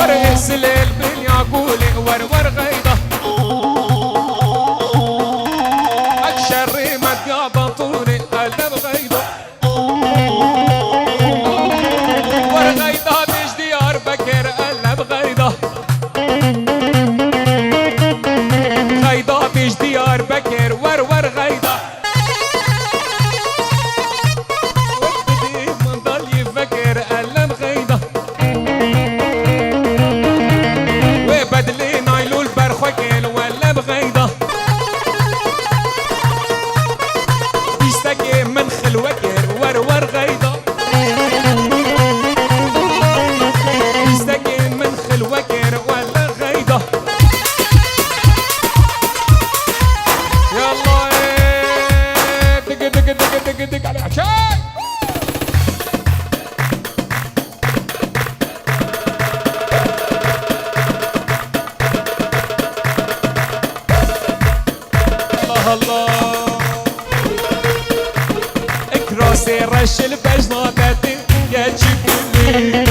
ورقص البنيا قولي ورور غيضة الشريمة يا بطولي قلب غيضة ورغيضة بيش ديار بكر قلب غيضة غيضة بيش ديار بكر ورور غيضة وابتدي من ضل يفكر قلب غيضة وبدلي نايلو البرخوكل ولا بغيضة بيشتكي من خلوكر ورور غيضة بيشتكي من خلوكر ولا غيضة يلا دق دق دق دق دق على عشاي الله الله راسي رش البجناتتي يا جبلي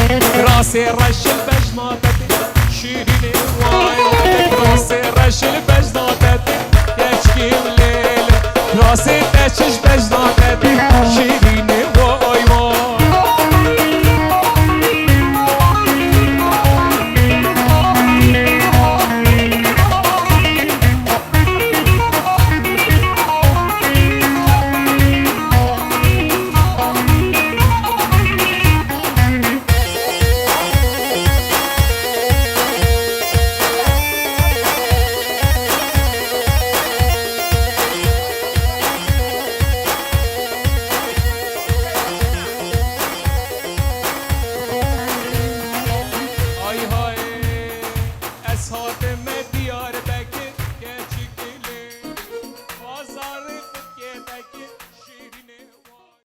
راسي رش البجناتتي شيلي واي راسي رش البجناتتي يا جبلي راسي تشج